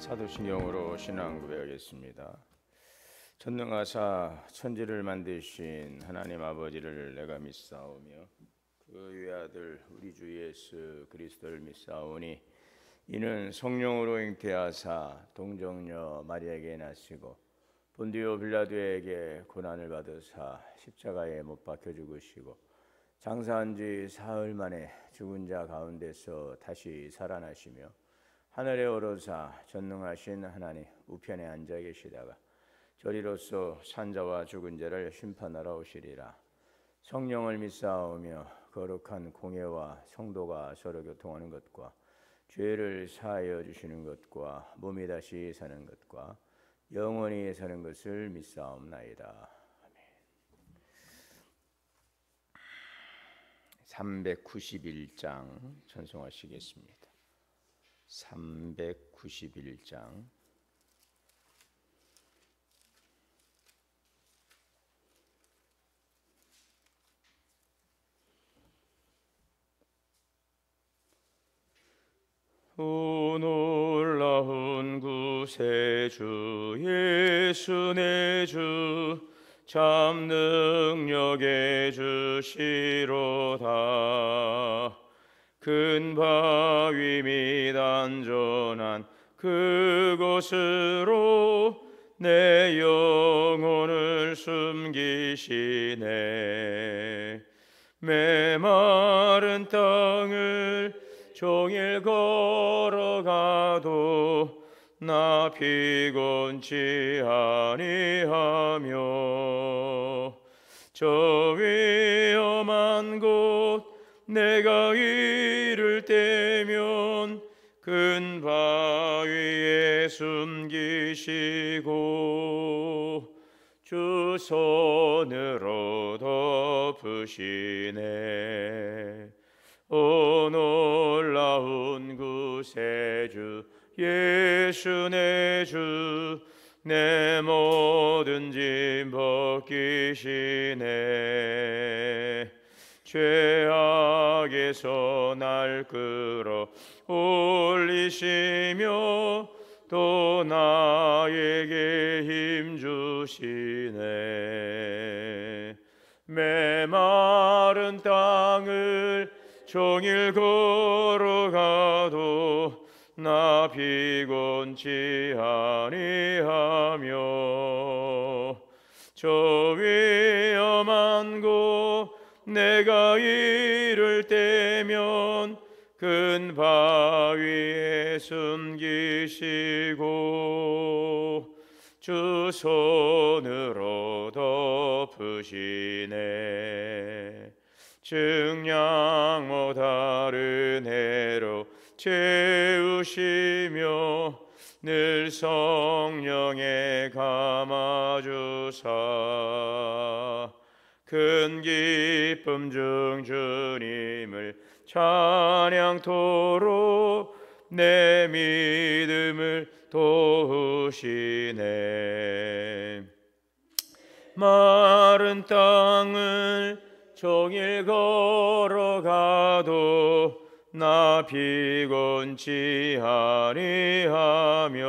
사도신경으로 신앙 고백하겠습니다. 전능하사 천지를 만드신 하나님 아버지를 내가 믿사오며 그 외아들 우리 주 예수 그리스도를 믿사오니 이는 성령으로 잉태하사 동정녀 마리아에게 나시고 본디오 빌라도에게 고난을 받으사 십자가에 못 박혀 죽으시고 장사한 지 사흘 만에 죽은 자 가운데서 다시 살아나시며 하늘에 오르사 전능하신 하나님 우편에 앉아 계시다가 저리로서 산자와 죽은 자를 심판하러 오시리라. 성령을 믿사오며 거룩한 공예와 성도가 서로 교통하는 것과 죄를 사하여 주시는 것과 몸이 다시 사는 것과 영원히 사는 것을 믿사옵나이다. 아멘. 391장 찬송하시겠습니다. 391장 오 놀라운 구세주 예수 내 주 참 능력의 주시로다. 큰 바위 및 안전한 그곳으로 내 영혼을 숨기시네. 메마른 땅을 종일 걸어가도 나 피곤치 아니하며 저 위험한 곳 내가 이를 때면 큰 바위에 숨기시고 주 손으로 덮으시네. 오 놀라운 구세주 예수 내 주 내 모든 짐 벗기시네. 죄악에서 날 끌어 올리시며 또 나에게 힘 주시네. 메마른 땅을 종일 걸어가도 나 피곤치 아니하며 저 위험한 곳 내가 이를 때면 큰 바위에 숨기시고 주 손으로 덮으시네. 증량 못 다른 해로 채우시며 늘 성령에 감아주사 큰 기쁨 중 주님을 찬양토록 내 믿음을 도우시네. 마른 땅을 종일 걸어가도 나 피곤치 아니하며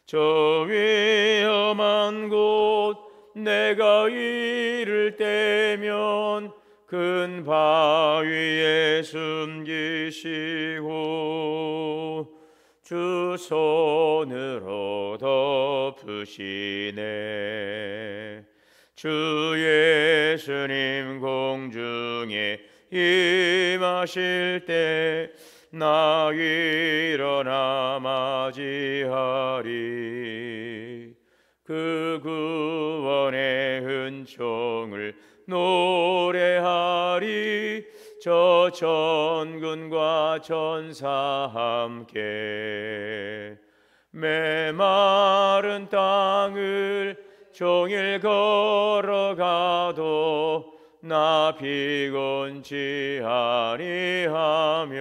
저 위험한 곳 내가 이를 때면 큰 바위에 숨기시고 주 손으로 덮으시네. 주 예수님 공중에 임하실 때 나 일어나 맞이하리. 그 구원의 은총을 노래하리. 저 천군과 천사 함께 메마른 땅을 종일 걸어가도 나 피곤치 아니하며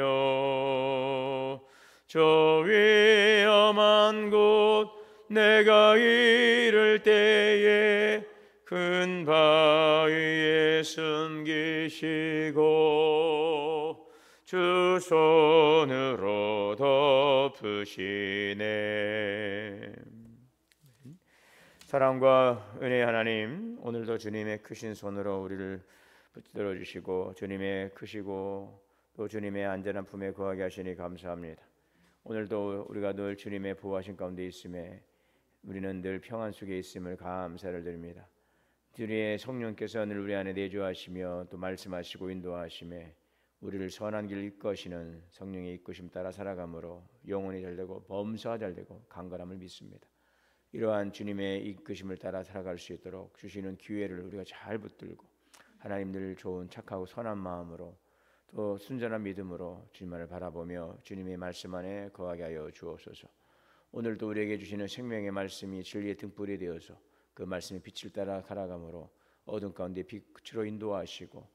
저 위험한 곳 내가 이를 때에 큰 바위에 숨기시고 주 손으로 덮으시네. 사랑과 은혜의 하나님, 오늘도 주님의 크신 손으로 우리를 붙들어 주시고 주님의 크시고 또 주님의 안전한 품에 거하게 하시니 감사합니다. 오늘도 우리가 늘 주님의 보호하신 가운데 있음에 우리는 늘 평안 속에 있음을 감사를 드립니다. 주님의 성령께서 늘 우리 안에 내주하시며 또 말씀하시고 인도하심에 우리를 선한 길 이끄시는 성령의 이끄심 따라 살아감으로 영혼이 잘되고 범사가 잘되고 강건함을 믿습니다. 이러한 주님의 이끄심을 따라 살아갈 수 있도록 주시는 기회를 우리가 잘 붙들고 하나님 늘 좋은 착하고 선한 마음으로 또 순전한 믿음으로 주님을 바라보며 주님의 말씀 안에 거하게 하여 주옵소서. 오늘도 우리에게 주시는 생명의 말씀이 진리의 등불이 되어서 그 말씀의 빛을 따라 살아감으로 어둠 가운데 빛으로 인도하시고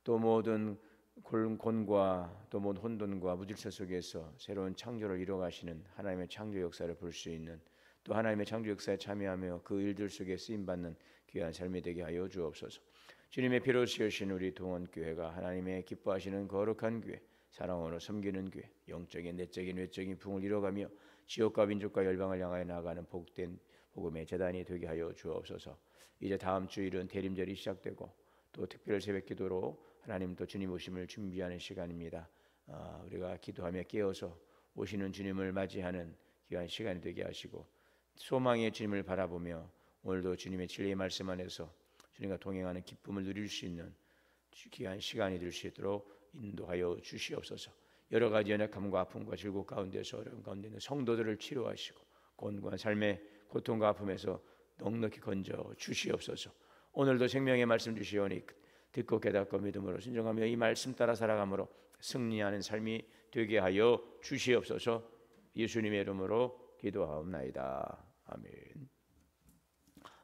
또 모든 곤과 또 모든 혼돈과 무질서 속에서 새로운 창조를 이뤄가시는 하나님의 창조 역사를 볼 수 있는 또 하나님의 창조 역사에 참여하며 그 일들 속에 쓰임받는 귀한 삶이 되게 하여 주옵소서. 주님의 피로 씌우신 우리 동원교회가 하나님의 기뻐하시는 거룩한 교회, 사랑으로 섬기는 교회, 영적인 내적인 외적인 부흥을 이뤄가며 지역과 민족과 열방을 향하여 나아가는 복된 복음의 재단이 되게 하여 주옵소서. 이제 다음 주일은 대림절이 시작되고 또 특별 새벽기도로 하나님 또 주님 오심을 준비하는 시간입니다. 우리가 기도하며 깨어서 오시는 주님을 맞이하는 귀한 시간이 되게 하시고 소망의 주님을 바라보며 오늘도 주님의 진리의 말씀 안에서 주님과 동행하는 기쁨을 누릴 수 있는 귀한 시간이 될 수 있도록 인도하여 주시옵소서. 여러 가지 연약함과 아픔과 질곡 가운데서 어려움 가운데 있는 성도들을 치료하시고 곤고한 삶의 고통과 아픔에서 넉넉히 건져 주시옵소서. 오늘도 생명의 말씀 주시오니 듣고 깨닫고 믿음으로 순종하며 이 말씀 따라 살아감으로 승리하는 삶이 되게 하여 주시옵소서. 예수님의 이름으로 기도하옵나이다. 아멘.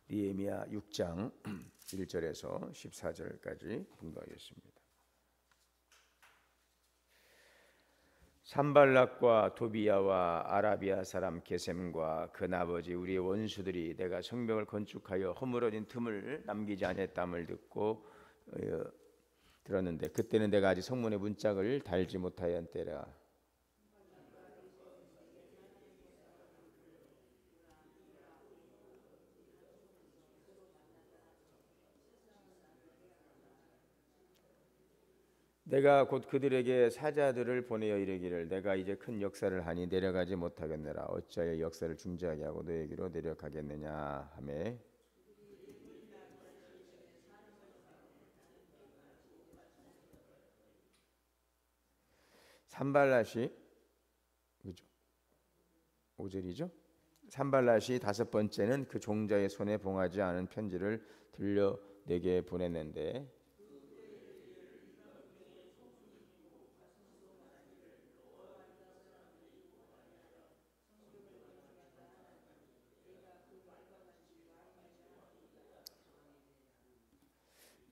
느헤미야 6장 1절에서 14절까지 공부하겠습니다. 산발락과 도비야와 아라비아 사람 게셈과 그 아버지 우리의 원수들이 내가 성벽을 건축하여 허물어진 틈을 남기지 않았dam을 듣고 들었는데 그때는 내가 아직 성문의 문짝을 달지 못하였 때라. 내가 곧 그들에게 사자들을 보내어 이르기를 내가 이제 큰 역사를 하니 내려가지 못하겠느라 어찌하여 역사를 중지하게 하고 너에게로 내려가겠느냐 하매 산발랏이 그죠? 5절이죠. 산발랏이 다섯 번째는 그 종자의 손에 봉하지 않은 편지를 들려 내게 보냈는데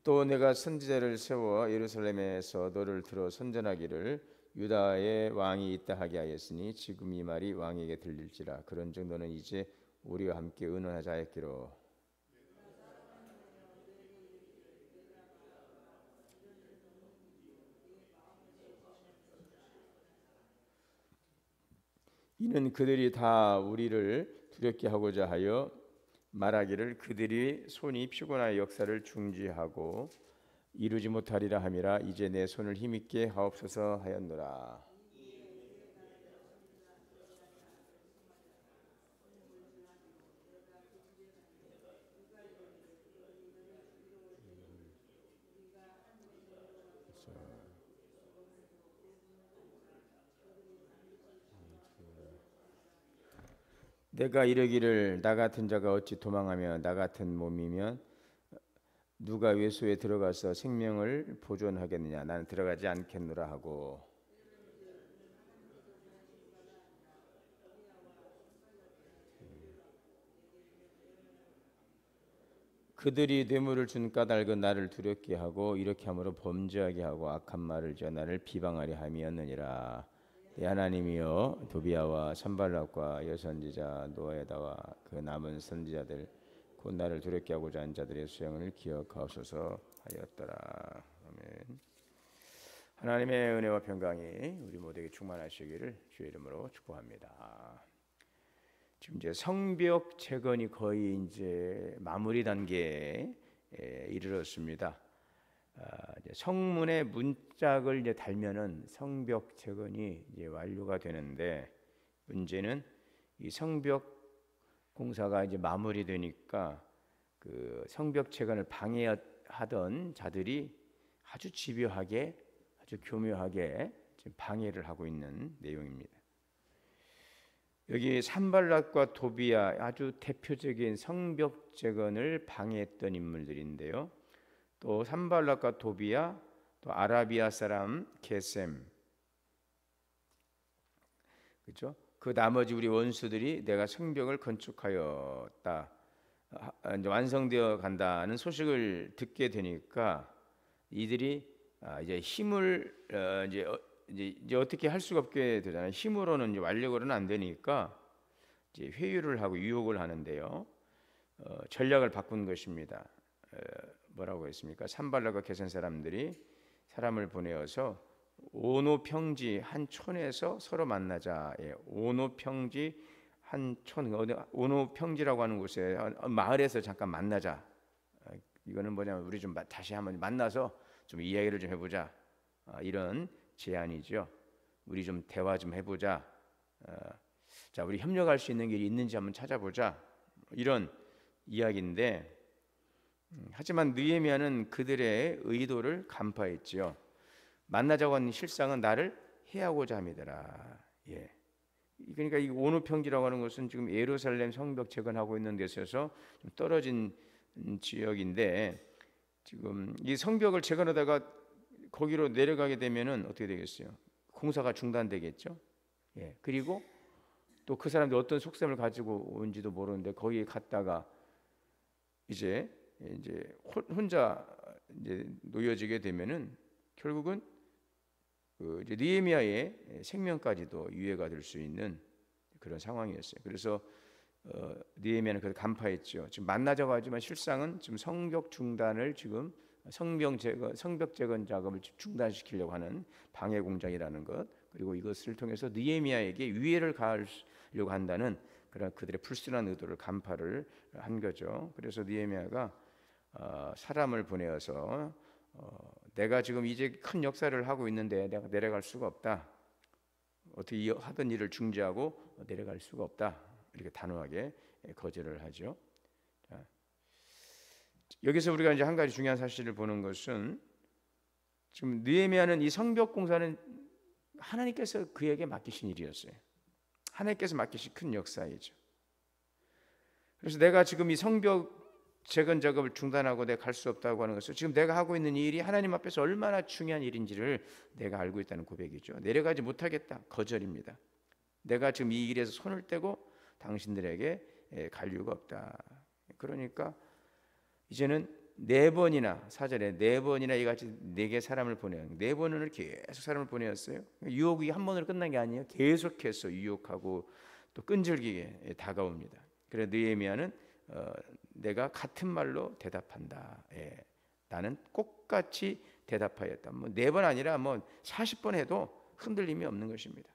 또 내가 선지자를 세워 예루살렘에서 너를 들어 선전하기를 유다의 왕이 있다 하게 하였으니 지금 이 말이 왕에게 들릴지라. 그런즉 너는 이제 우리와 함께 의논하자 했기로. 이는 그들이 다 우리를 두렵게 하고자 하여 말하기를 그들이 손이 피곤하여 역사를 중지하고 이루지 못하리라 함이라. 이제 내 손을 힘있게 하옵소서 하였노라. 내가 이르기를 나 같은 자가 어찌 도망하며 나 같은 몸이면 누가 외소에 들어가서 생명을 보존하겠느냐. 나는 들어가지 않겠노라 하고 그들이 뇌물을 준 까닭은 나를 두렵게 하고 이렇게 함으로 범죄하게 하고 악한 말을 지어 나를 비방하려 함이었느니라. 내 하나님이여 도비야와 산발락과 여선지자 노에다와 그 남은 선지자들 곧 나를 두렵게 하고자 한 자들의 수행을 기억하옵소서 하였더라. 아멘. 하나님의 은혜와 평강이 우리 모두에게 충만하시기를 주의 이름으로 축복합니다. 지금 이제 성벽 재건이 거의 이제 마무리 단계에 이르렀습니다. 이제 성문에 문짝을 이제 달면은 성벽 재건이 이제 완료가 되는데, 문제는 이 성벽 공사가 이제 마무리되니까 그 성벽 재건을 방해하던 자들이 아주 집요하게, 아주 교묘하게 지금 방해를 하고 있는 내용입니다. 여기 산발락과 도비야, 아주 대표적인 성벽 재건을 방해했던 인물들인데요. 또 산발락과 도비야, 또 아라비아 사람 게셈, 그렇죠? 그 나머지 우리 원수들이 내가 성벽을 건축하였다, 이제 완성되어 간다는 소식을 듣게 되니까 이들이 이제 힘을 이제 어떻게 할 수가 없게 되잖아요. 힘으로는 이제 완력으로는 안 되니까 이제 회유를 하고 유혹을 하는데요. 전략을 바꾼 것입니다. 뭐라고 했습니까? 산발락과 게셈 사람들이 사람을 보내어서 오노 평지 한 촌에서 서로 만나자. 오노 평지 한 촌, 오노 평지라고 하는 곳에 마을에서 잠깐 만나자. 이거는 뭐냐면 우리 좀 다시 한번 만나서 좀 이야기를 좀 해보자. 이런 제안이죠. 우리 좀 대화 좀 해보자. 자, 우리 협력할 수 있는 길이 있는지 한번 찾아보자. 이런 이야기인데, 하지만 느헤미야는 그들의 의도를 간파했지요. 만나자고 한 실상은 나를 해하고자 함이더라. 그러니까 이 오노 평지라고 하는 것은 지금 예루살렘 성벽 재건하고 있는 데 있어서 좀 떨어진 지역인데, 지금 이 성벽을 재건하다가 거기로 내려가게 되면은 어떻게 되겠어요? 공사가 중단되겠죠. 그리고 또 그 사람들 어떤 속셈을 가지고 온지도 모르는데 거기에 갔다가 이제 혼자 이제 놓여지게 되면은 결국은 그 이제 느헤미야의 생명까지도 유해가 될 수 있는 그런 상황이었어요. 그래서 느헤미야는 그걸 간파했죠. 지금 만나자고 하지만 실상은 지금 성벽 중단을, 지금 성벽 재건 작업을 중단시키려고 하는 방해 공작이라는 것, 그리고 이것을 통해서 느헤미야에게 위해를 가하려고 한다는 그런 그들의 불순한 의도를 간파를 한 거죠. 그래서 느헤미야가 사람을 보내어서 내가 지금 이제 큰 역사를 하고 있는데 내가 내려갈 수가 없다. 어떻게 하던 일을 중지하고 내려갈 수가 없다. 이렇게 단호하게 거절을 하죠. 자, 여기서 우리가 이제 한 가지 중요한 사실을 보는 것은, 지금 느헤미야는 이 성벽 공사는 하나님께서 그에게 맡기신 일이었어요. 하나님께서 맡기신 큰 역사이죠. 그래서 내가 지금 이 성벽 재건 작업을 중단하고 내가 갈 수 없다고 하는 것은 지금 내가 하고 있는 이 일이 하나님 앞에서 얼마나 중요한 일인지를 내가 알고 있다는 고백이죠. 내려가지 못하겠다, 거절입니다. 내가 지금 이 일에서 손을 떼고 당신들에게 갈 이유가 없다. 그러니까 이제는 4번이나, 사절에 4번이나 이같이 4개 사람을 보내요. 4번을 계속 사람을 보내었어요. 유혹이 한 번으로 끝난 게 아니에요. 계속해서 유혹하고 또 끈질기게 다가옵니다. 그래서 느헤미야는 내가 같은 말로 대답한다. 나는 똑같이 대답하였다. 뭐 4번 아니라 뭐 40번 해도 흔들림이 없는 것입니다.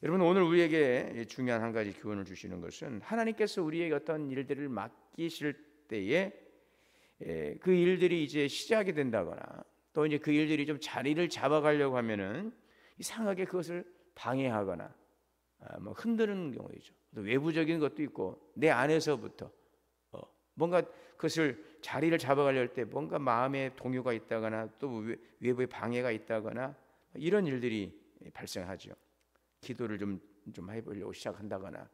여러분, 오늘 우리에게 중요한 한 가지 교훈을 주시는 것은, 하나님께서 우리에게 어떤 일들을 맡기실 때에 그 일들이 이제 시작이 된다거나 또 이제 그 일들이 좀 자리를 잡아가려고 하면은 이상하게 그것을 방해하거나 뭐 흔드는 경우이죠. 또 외부적인 것도 있고 내 안에서부터 뭔가 그것을 자리를 잡아가려 할 때 뭔가 마음에 동요가 있다거나 또 외부의 방해가 있다거나 이런 일들이 발생하죠. 기도를 좀 해보려고 시작한다거나,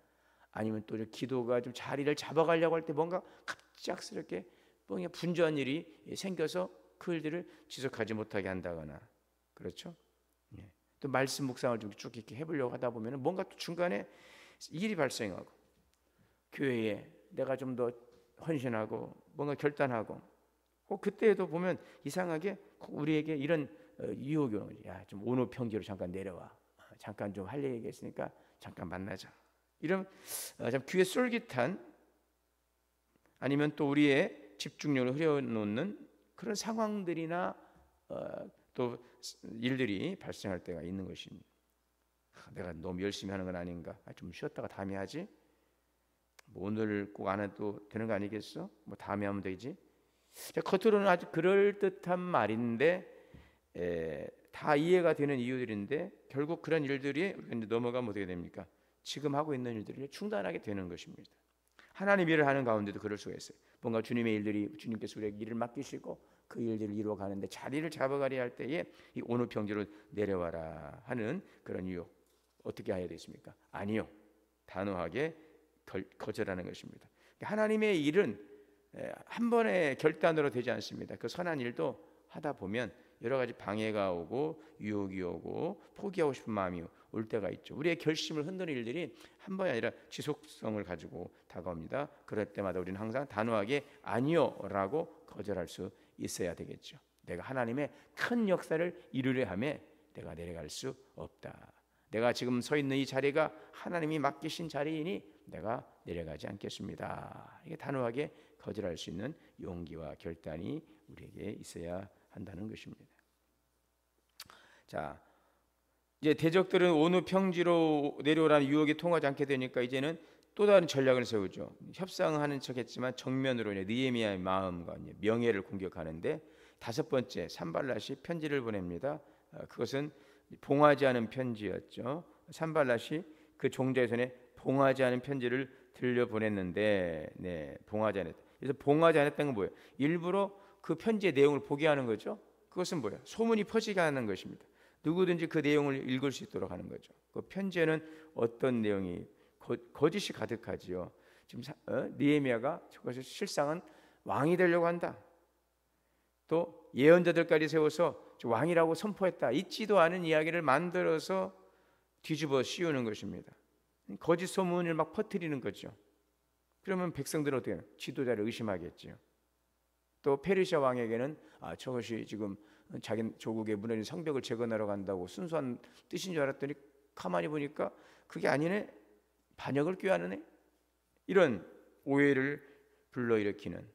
아니면 또 기도가 좀 자리를 잡아가려고 할 때 뭔가 갑작스럽게 뭔가 분주한 일이 생겨서 그 일들을 지속하지 못하게 한다거나, 그렇죠? 또 말씀 묵상을 좀 쭉 이렇게 해보려고 하다 보면 뭔가 또 중간에 일이 발생하고, 교회에 내가 좀 더 헌신하고 뭔가 결단하고, 그때에도 보면 이상하게 우리에게 이런 유혹이 오는 거지. 야, 좀 오노 평지로 잠깐 내려와. 잠깐 좀 할 얘기가 있으니까 잠깐 만나자. 이런 참 귀에 쏠깃한, 아니면 또 우리의 집중력을 흐려놓는 그런 상황들이나 또 일들이 발생할 때가 있는 것입니다. 내가 너무 열심히 하는 건 아닌가? 좀 쉬었다가 다음에 하지? 뭐 오늘 꼭 안 해도 되는 거 아니겠어? 뭐 다음에 하면 되지? 겉으로는 아주 그럴듯한 말인데 다 이해가 되는 이유들인데 결국 그런 일들이 넘어가면 어떻게 됩니까? 지금 하고 있는 일들을 중단하게 되는 것입니다. 하나님 일을 하는 가운데도 그럴 수가 있어요. 뭔가 주님의 일들이 주님께서 우리에게 일을 맡기시고 그 일들을 이루어가는데 자리를 잡아가려 할 때에 이 온유 평지로 내려와라 하는 그런 유혹 어떻게 해야 되십니까? 아니요, 단호하게 거절하는 것입니다. 하나님의 일은 한 번의 결단으로 되지 않습니다. 그 선한 일도 하다 보면 여러 가지 방해가 오고 유혹이 오고 포기하고 싶은 마음이 올 때가 있죠. 우리의 결심을 흔드는 일들이 한 번이 아니라 지속성을 가지고 다가옵니다. 그럴 때마다 우리는 항상 단호하게 아니요라고 거절할 수 있어야 되겠죠. 내가 하나님의 큰 역사를 이루려 하며 내가 내려갈 수 없다. 내가 지금 서 있는 이 자리가 하나님이 맡기신 자리이니 내가 내려가지 않겠습니다. 이게 단호하게 거절할 수 있는 용기와 결단이 우리에게 있어야 한다는 것입니다. 자, 이제 대적들은 온유 평지로 내려오라는 유혹에 통하지 않게 되니까 이제는 또 다른 전략을 세우죠. 협상하는 척했지만 정면으로 느헤미야의 마음과 명예를 공격하는데 다섯 번째 산발랏이 편지를 보냅니다. 그것은 봉하지 않은 편지였죠. 산발랏이 그 종자의 손에 봉하지 않은 편지를 들려 보냈는데, 봉하지 않았다. 그래서 봉하지 않았다는 건 뭐예요? 일부러 그 편지의 내용을 보게 하는 거죠. 그것은 뭐예요? 소문이 퍼지게 하는 것입니다. 누구든지 그 내용을 읽을 수 있도록 하는 거죠. 그 편지에는 어떤 내용이 거짓이 가득하지요. 지금 느헤미야가 저것을 실상은 왕이 되려고 한다. 또 예언자들까지 세워서 왕이라고 선포했다. 있지도 않은 이야기를 만들어서 뒤집어 씌우는 것입니다. 거짓 소문을 막 퍼뜨리는 거죠. 그러면 백성들은 어떻게 해요? 지도자를 의심하겠지요. 또 페르시아 왕에게는 저것이 지금 자기 조국의 무너진 성벽을 재건하러 간다고 순수한 뜻인 줄 알았더니 가만히 보니까 그게 아니네. 반역을 꾀하는 이런 오해를 불러일으키는,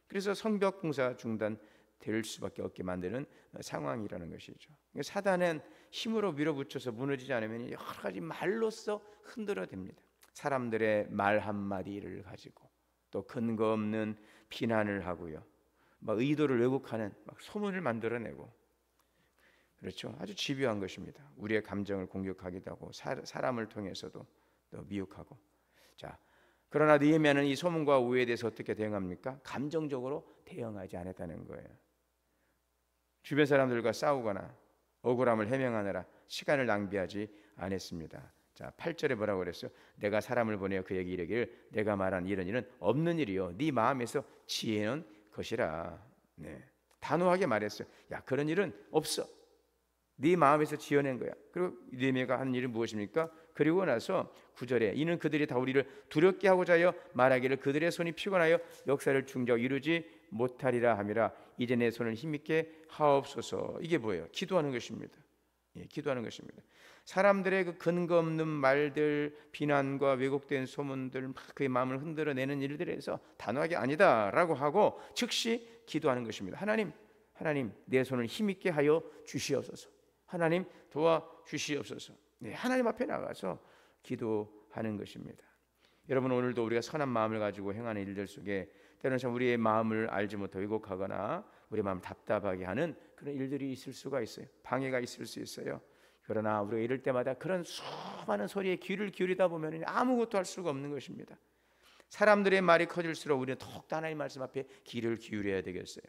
그래서 성벽 공사 중단될 수밖에 없게 만드는 상황이라는 것이죠. 사단은 힘으로 밀어붙여서 무너지지 않으면 여러 가지 말로써 흔들어댑니다. 사람들의 말 한마디를 가지고 또 근거 없는 비난을 하고요, 막 의도를 왜곡하는 막 소문을 만들어내고, 그렇죠. 아주 집요한 것입니다. 우리의 감정을 공격하기도 하고 사람을 통해서도 또 미혹하고. 자, 그러나 느헤미야는 이 소문과 오해에 대해서 어떻게 대응합니까? 감정적으로 대응하지 않았다는 거예요. 주변 사람들과 싸우거나 억울함을 해명하느라 시간을 낭비하지 않았습니다. 자, 8절에 뭐라고 그랬어요? 내가 사람을 보내어 그에게 이르기를 내가 말한 이런 일은 없는 일이요 네 마음에서 지혜는 것이라. 단호하게 말했어요. 야, 그런 일은 없어. 네 마음에서 지어낸 거야. 그리고 느헤미야가 하는 일은 무엇입니까? 그리고 나서 9절에 이는 그들이 다 우리를 두렵게 하고자 하여 말하기를 그들의 손이 피곤하여 역사를 중지하고 이루지 못하리라 함이라. 이제 내 손을 힘있게 하옵소서. 이게 뭐예요? 기도하는 것입니다. 기도하는 것입니다. 사람들의 그 근거 없는 말들, 비난과 왜곡된 소문들, 막 그의 마음을 흔들어내는 일들에서 단호하게 아니다라고 하고 즉시 기도하는 것입니다. 하나님 내 손을 힘있게 하여 주시옵소서. 하나님 도와주시옵소서. 하나님 앞에 나가서 기도하는 것입니다. 여러분, 오늘도 우리가 선한 마음을 가지고 행하는 일들 속에 때로는 참 우리의 마음을 알지 못하고 왜곡하거나 우리의 마음을 답답하게 하는 그런 일들이 있을 수가 있어요. 방해가 있을 수 있어요. 그러나 우리가 이럴 때마다 그런 수많은 소리에 귀를 기울이다 보면 아무것도 할 수가 없는 것입니다. 사람들의 말이 커질수록 우리는 더욱더 하나님의 말씀 앞에 귀를 기울여야 되겠어요.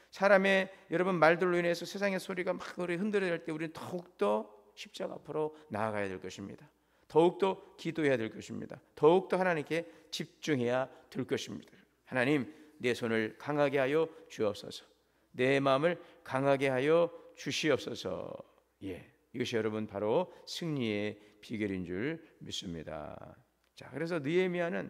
사람의 여러분 말들로 인해서 세상의 소리가 막 흔들어질 때 우리는 더욱더 십자가 앞으로 나아가야 될 것입니다. 더욱더 기도해야 될 것입니다. 더욱더 하나님께 집중해야 될 것입니다. 하나님, 내 손을 강하게 하여 주옵소서. 내 마음을 강하게 하여 주시옵소서. 이것이 여러분 바로 승리의 비결인 줄 믿습니다. 자, 그래서 느헤미야는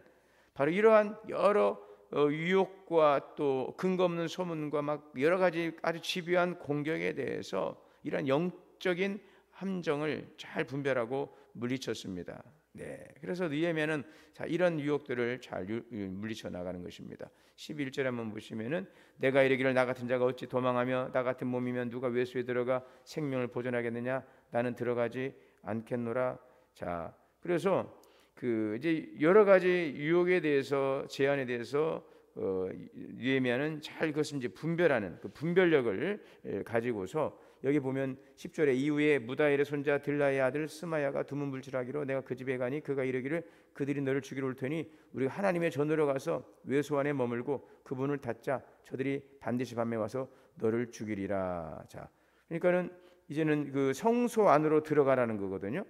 바로 이러한 여러 유혹과 또 근거 없는 소문과 막 여러 가지 아주 집요한 공격에 대해서 이러한 영적인 함정을 잘 분별하고 물리쳤습니다. 네, 그래서 느헤미야는 자, 이런 유혹들을 잘 물리쳐 나가는 것입니다. 11절에 한번 보시면은 내가 이르기를 나 같은 자가 어찌 도망하며 나 같은 몸이면 누가 외수에 들어가 생명을 보존하겠느냐 나는 들어가지 않겠노라. 자, 그래서 그 이제 여러 가지 유혹에 대해서 제한에 대해서 느헤미야는 잘 그것을 이제 분별하는 그 분별력을 가지고서 여기 보면 10절에 이후에 무다엘의 손자 들라의 아들 스마야가 두문불출하기로 내가 그 집에 가니 그가 이르기를 그들이 너를 죽이러 올 테니 우리가 하나님의 전으로 가서 외소 안에 머물고 그분을 닫자 저들이 반드시 밤에 와서 너를 죽이리라. 자, 그러니까는 이제는 그 성소 안으로 들어가라는 거거든요.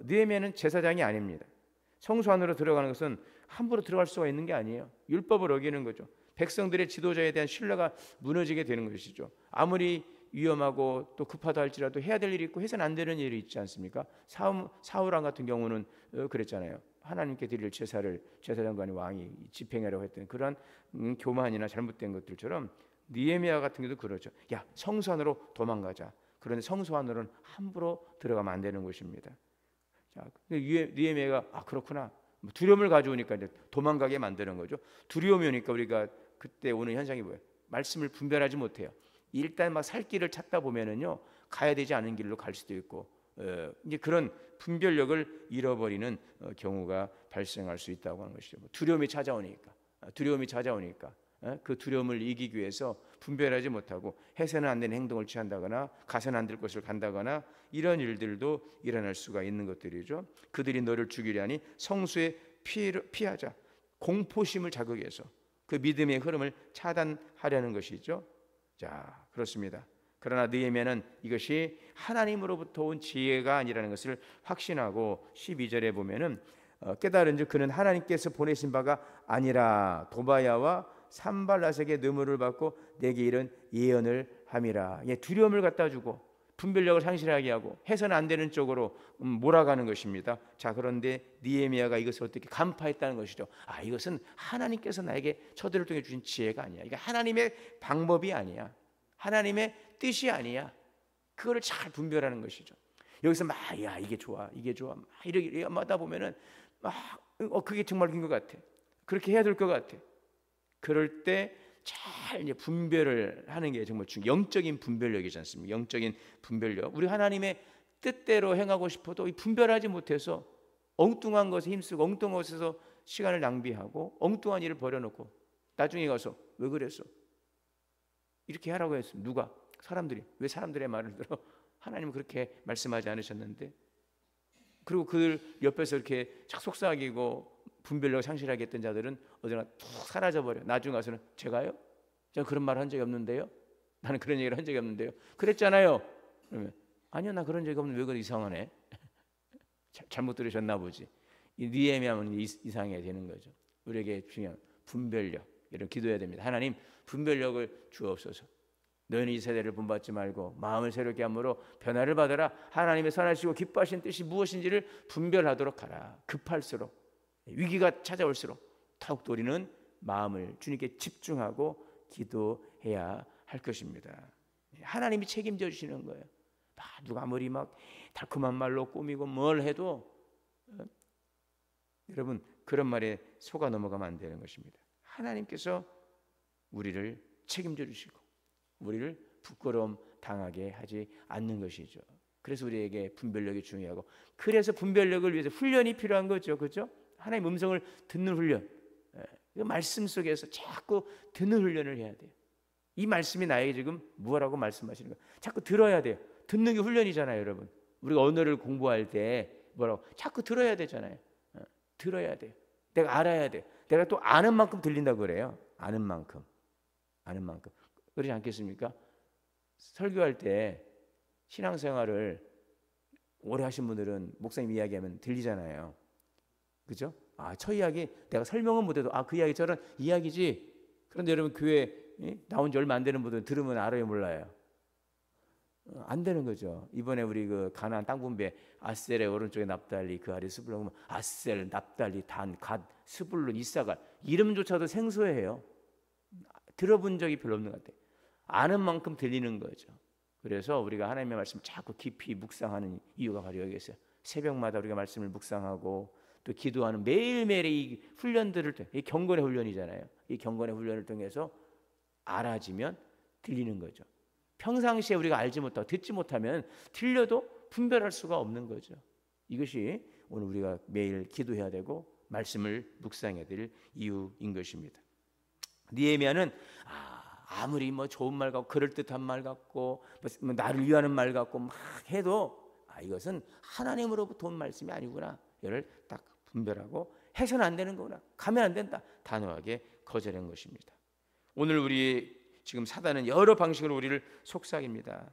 느헤미야는 제사장이 아닙니다. 성소 안으로 들어가는 것은 함부로 들어갈 수가 있는 게 아니에요. 율법을 어기는 거죠. 백성들의 지도자에 대한 신뢰가 무너지게 되는 것이죠. 아무리 위험하고 또 급하다 할지라도 해야 될 일이 있고 해서는 안 되는 일이 있지 않습니까? 사울 왕 같은 경우는 그랬잖아요. 하나님께 드릴 제사를 제사장관이 왕이 집행하려고 했던 그런 교만이나 잘못된 것들처럼 느헤미야 같은 경우도 그러죠. 야, 성소 안으로 도망가자. 그런데 성소 안으로는 함부로 들어가면 안 되는 것입니다. 자, 느헤미야가 아 그렇구나. 두려움을 가져오니까 이제 도망가게 만드는 거죠. 두려움이 오니까 우리가 그때 오는 현상이 뭐예요? 말씀을 분별하지 못해요. 일단 막 살 길을 찾다 보면은요 가야 되지 않은 길로 갈 수도 있고 이제 그런 분별력을 잃어버리는 경우가 발생할 수 있다고 하는 것이죠. 두려움이 찾아오니까 그 두려움을 이기기 위해서 분별하지 못하고 해서는 안 되는 행동을 취한다거나 가서는 안 될 곳을 간다거나 이런 일들도 일어날 수가 있는 것들이죠. 그들이 너를 죽이려 하니 성수에 피하자. 공포심을 자극해서 그 믿음의 흐름을 차단하려는 것이죠. 자, 그렇습니다. 그러나 느헤미야는 이것이 하나님으로부터 온 지혜가 아니라는 것을 확신하고 12절에 보면은 깨달은즉 그는 하나님께서 보내신 바가 아니라 도바야와 산발라색의 뇌물을 받고 내게 이런 예언을 함이라. 두려움을 갖다 주고 분별력을 상실하게 하고 해서는 안 되는 쪽으로 몰아가는 것입니다. 자, 그런데 느헤미야가 이것을 어떻게 간파했다는 것이죠. 아, 이것은 하나님께서 나에게 저들을 통해 주신 지혜가 아니야. 이게 하나님의 방법이 아니야. 하나님의 뜻이 아니야. 그거를 잘 분별하는 것이죠. 여기서 막 야 이게 좋아 막 이렇게 하다 보면은 막 그게 정말 긴 것 같아. 그렇게 해야 될 것 같아. 그럴 때 잘 이제 분별을 하는 게 정말 영적인 분별력이지 않습니까? 영적인 분별력. 우리 하나님의 뜻대로 행하고 싶어도 이 분별하지 못해서 엉뚱한 것에 힘쓰고 엉뚱한 것에서 시간을 낭비하고 엉뚱한 일을 버려놓고 나중에 가서 왜 그랬어? 이렇게 하라고 했어. 누가? 사람들이. 왜 사람들의 말을 들어? 하나님은 그렇게 말씀하지 않으셨는데. 그리고 그들 옆에서 이렇게 착 속삭이고 분별력을 상실하게 했던 자들은 어디나 툭 사라져버려. 나중에 가서는 제가요? 제가 그런 말 한 적이 없는데요? 나는 그런 얘기를 한 적이 없는데요? 그랬잖아요. 그러면 아니요 나 그런 적이 없는데 왜 그래 이상하네. 잘못 들으셨나 보지. 이 느헤미야는 이상해야 되는 거죠. 우리에게 중요한 분별력 이런 기도해야 됩니다. 하나님 분별력을 주옵소서. 너희는 이 세대를 본받지 말고 마음을 새롭게 함으로 변화를 받아라. 하나님의 선하시고 기뻐하신 뜻이 무엇인지를 분별하도록 하라. 급할수록 위기가 찾아올수록 더욱더 우리는 마음을 주님께 집중하고 기도해야 할 것입니다. 하나님이 책임져 주시는 거예요. 누가 아무리 막 달콤한 말로 꾸미고 뭘 해도 여러분 그런 말에 속아 넘어가면 안 되는 것입니다. 하나님께서 우리를 책임져 주시고 우리를 부끄러움 당하게 하지 않는 것이죠. 그래서 우리에게 분별력이 중요하고 그래서 분별력을 위해서 훈련이 필요한 거죠. 그렇죠? 하나님 음성을 듣는 훈련. 그 말씀 속에서 자꾸 듣는 훈련을 해야 돼요. 이 말씀이 나에게 지금 뭐라고 말씀하시는 거예요? 자꾸 들어야 돼요. 듣는 게 훈련이잖아요, 여러분. 우리가 언어를 공부할 때 뭐라고 자꾸 들어야 되잖아요. 들어야 돼요. 내가 알아야 돼요. 내가 또 아는 만큼 들린다고 그래요. 아는 만큼. 그러지 않겠습니까? 설교할 때 신앙생활을 오래 하신 분들은 목사님 이야기하면 들리잖아요. 그죠? 저 이야기 내가 설명은 못해도 그 이야기 저런 이야기지. 그런데 여러분 교회 나온 지 얼마 안 되는 분들은 들으면 알아요, 몰라요? 안 되는 거죠. 이번에 우리 그 가나안 땅 분배 아셀의 오른쪽에 납달리 그 아래 스불론 아셀, 납달리, 단, 갓, 스불론, 이사갈 이름조차도 생소해요. 들어본 적이 별로 없는 것 같아요. 아는 만큼 들리는 거죠. 그래서 우리가 하나님의 말씀을 자꾸 깊이 묵상하는 이유가 바로 여기 있어요. 새벽마다 우리가 말씀을 묵상하고 또 기도하는 매일매일의 이 훈련들을 이 경건의 훈련이잖아요. 이 경건의 훈련을 통해서 알아지면 들리는 거죠. 평상시에 우리가 알지 못하고 듣지 못하면 들려도 분별할 수가 없는 거죠. 이것이 오늘 우리가 매일 기도해야 되고 말씀을 묵상해야 될 이유인 것입니다. 느헤미야는 아무리 뭐 좋은 말 같고 그럴듯한 말 같고 뭐 나를 위하는 말 같고 막 해도 이것은 하나님으로부터 온 말씀이 아니구나, 이를 딱 분별하고 해서는 안 되는 거구나, 가면 안 된다, 단호하게 거절한 것입니다. 오늘 우리 지금 사단은 여러 방식으로 우리를 속삭입니다.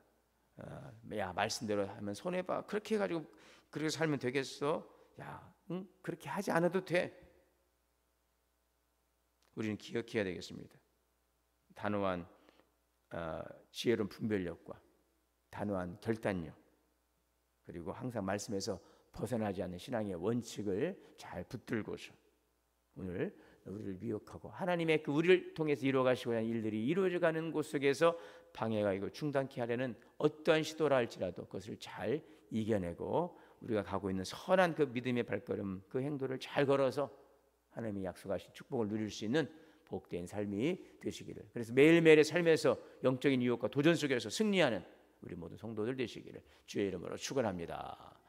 야, 말씀대로 하면 손해봐, 그렇게 해가지고 그렇게 살면 되겠어, 야, 응? 그렇게 하지 않아도 돼. 우리는 기억해야 되겠습니다. 단호한 지혜로운 분별력과 단호한 결단력, 그리고 항상 말씀에서 벗어나지 않는 신앙의 원칙을 잘 붙들고서 오늘 우리를 미혹하고 하나님의 그 우리를 통해서 이루어가시고자 하는 일들이 이루어져가는 곳 속에서 방해가 있고 중단케 하려는 어떠한 시도라 할지라도 그것을 잘 이겨내고 우리가 가고 있는 선한 그 믿음의 발걸음, 그 행도를 잘 걸어서 하나님이 약속하신 축복을 누릴 수 있는 복된 삶이 되시기를, 그래서 매일매일의 삶에서 영적인 유혹과 도전 속에서 승리하는 우리 모든 성도들 되시기를 주의 이름으로 축원합니다.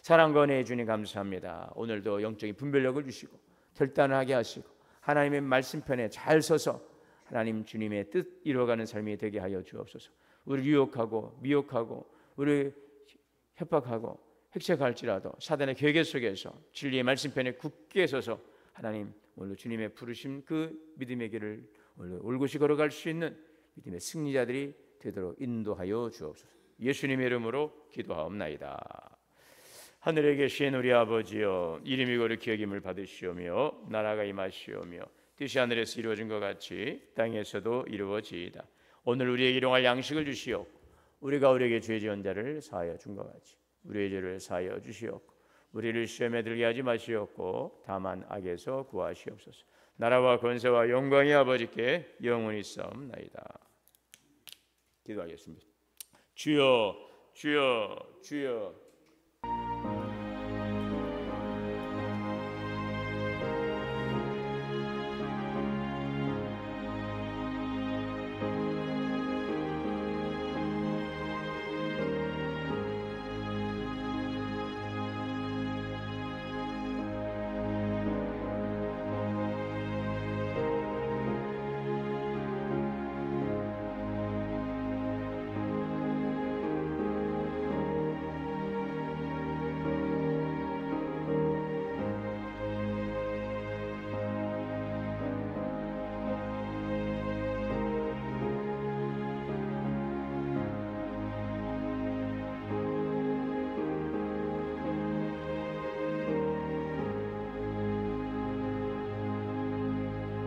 사랑과 은혜의 주님 감사합니다. 오늘도 영적인 분별력을 주시고 결단을 하게 하시고 하나님의 말씀편에 잘 서서 하나님 주님의 뜻 이루어가는 삶이 되게 하여 주옵소서. 우리를 유혹하고 미혹하고 우리를 협박하고 획책할지라도 사단의 계획 속에서 진리의 말씀편에 굳게 서서 하나님 오늘 주님의 부르심 그 믿음의 길을 올곧이 걸어갈 수 있는 믿음의 승리자들이 되도록 인도하여 주옵소서. 예수님의 이름으로 기도하옵나이다. 하늘에 계신 우리 아버지여, 이름이 거룩히 여김을 받으시오며 나라가 임하시오며 뜻이 하늘에서 이루어진 것 같이 땅에서도 이루어지이다. 오늘 우리에게 일용할 양식을 주시옵고 우리가 우리에게 죄 지은 자를 사하여 준 것 같이 우리의 죄를 사하여 주시옵고 우리를 시험에 들게 하지 마시옵고 다만 악에서 구하시옵소서. 나라와 권세와 영광이 아버지께 영원히 있사옵나이다. 기도하겠습니다. 주여 주여 주여